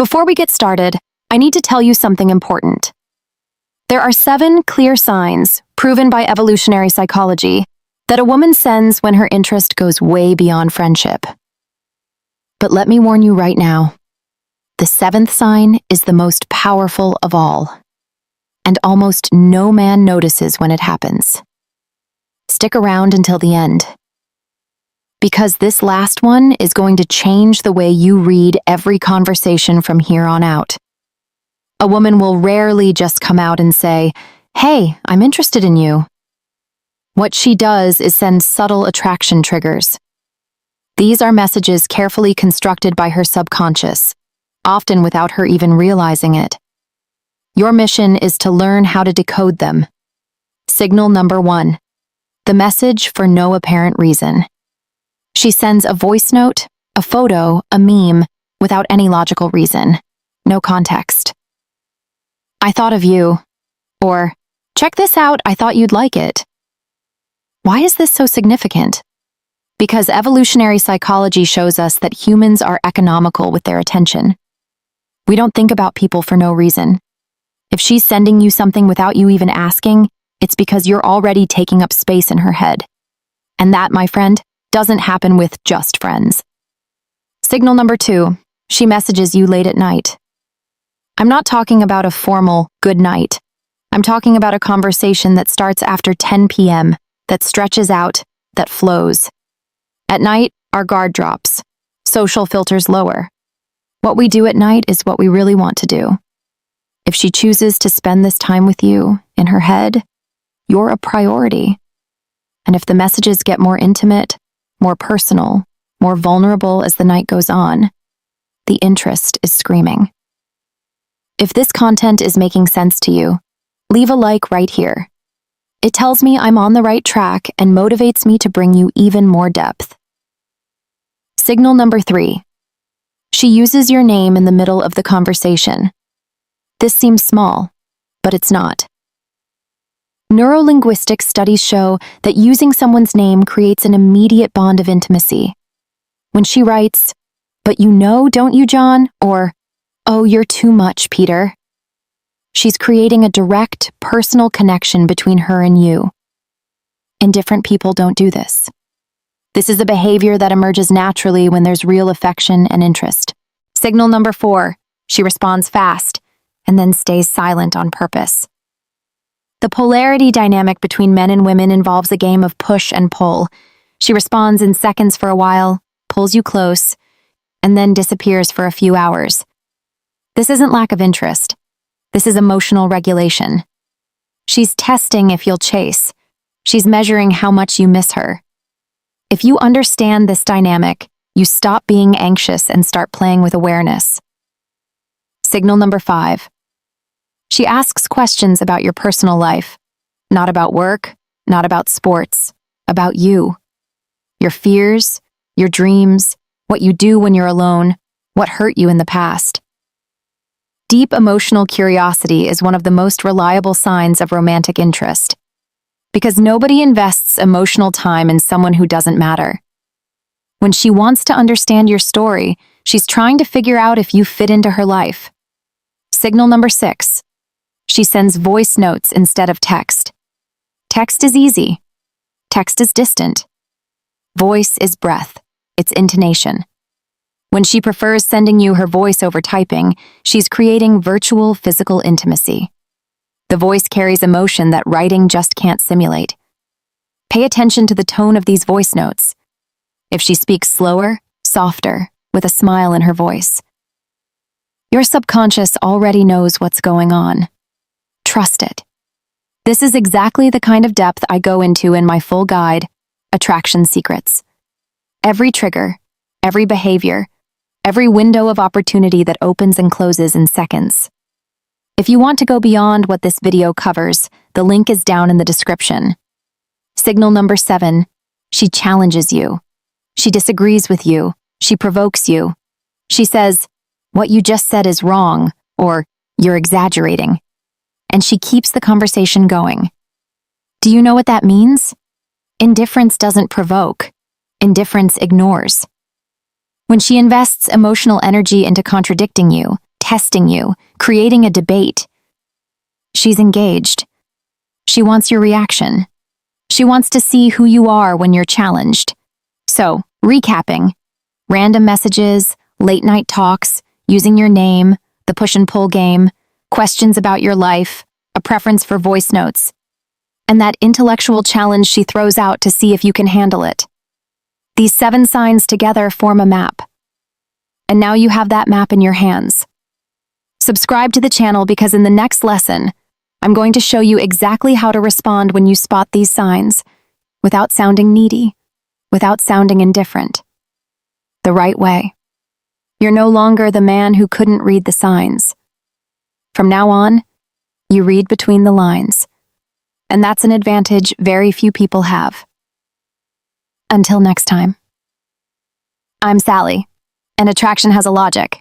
Before we get started, I need to tell you something important. There are 7 clear signs, proven by evolutionary psychology, that a woman sends when her interest goes way beyond friendship. But let me warn you right now, the 7th sign is the most powerful of all, and almost no man notices when it happens. Stick around until the end, because this last one is going to change the way you read every conversation from here on out. A woman will rarely just come out and say, "Hey, I'm interested in you." What she does is send subtle attraction triggers. These are messages carefully constructed by her subconscious, often without her even realizing it. Your mission is to learn how to decode them. Signal number 1. The message for no apparent reason. She sends a voice note, a photo, a meme, without any logical reason. No context. "I thought of you," or "Check this out, I thought you'd like it." Why is this so significant? Because evolutionary psychology shows us that humans are economical with their attention. We don't think about people for no reason. If she's sending you something without you even asking, it's because you're already taking up space in her head. And that, my friend, doesn't happen with just friends. Signal number 2, she messages you late at night. I'm not talking about a formal good night. I'm talking about a conversation that starts after 10 p.m., that stretches out, that flows. At night, our guard drops. Social filters lower. What we do at night is what we really want to do. If she chooses to spend this time with you, in her head, you're a priority. And if the messages get more intimate, more personal, more vulnerable as the night goes on, the interest is screaming. If this content is making sense to you, leave a like right here. It tells me I'm on the right track and motivates me to bring you even more depth. Signal number 3. She uses your name in the middle of the conversation. This seems small, but it's not. Neurolinguistic studies show that using someone's name creates an immediate bond of intimacy. When she writes, "But you know, don't you, John?" or "Oh, you're too much, Peter," she's creating a direct, personal connection between her and you. And different people don't do this. This is a behavior that emerges naturally when there's real affection and interest. Signal number 4, she responds fast and then stays silent on purpose. The polarity dynamic between men and women involves a game of push and pull. She responds in seconds for a while, pulls you close, and then disappears for a few hours. This isn't lack of interest. This is emotional regulation. She's testing if you'll chase. She's measuring how much you miss her. If you understand this dynamic, you stop being anxious and start playing with awareness. Signal number 5. She asks questions about your personal life, not about work, not about sports, about you. Your fears, your dreams, what you do when you're alone, what hurt you in the past. Deep emotional curiosity is one of the most reliable signs of romantic interest, because nobody invests emotional time in someone who doesn't matter. When she wants to understand your story, she's trying to figure out if you fit into her life. Signal number 6. She sends voice notes instead of text. Text is easy. Text is distant. Voice is breath. It's intonation. When she prefers sending you her voice over typing, she's creating virtual physical intimacy. The voice carries emotion that writing just can't simulate. Pay attention to the tone of these voice notes. If she speaks slower, softer, with a smile in her voice, your subconscious already knows what's going on. Trust it. This is exactly the kind of depth I go into in my full guide, Attraction Secrets. Every trigger, every behavior, every window of opportunity that opens and closes in seconds. If you want to go beyond what this video covers, the link is down in the description. Signal number 7. She challenges you. She disagrees with you. She provokes you. She says, "What you just said is wrong," or "You're exaggerating." And she keeps the conversation going. Do you know what that means? Indifference doesn't provoke. Indifference ignores. When she invests emotional energy into contradicting you, testing you, creating a debate. She's engaged. She wants your reaction. She wants to see who you are when you're challenged. So, recapping: random messages, late night talks, using your name, the push and pull game, questions about your life, a preference for voice notes, and that intellectual challenge she throws out to see if you can handle it. These 7 signs together form a map. And now you have that map in your hands. Subscribe to the channel because in the next lesson, I'm going to show you exactly how to respond when you spot these signs, without sounding needy, without sounding indifferent. The right way. You're no longer the man who couldn't read the signs. From now on, you read between the lines. And that's an advantage very few people have. Until next time. I'm Sally, and attraction has a logic.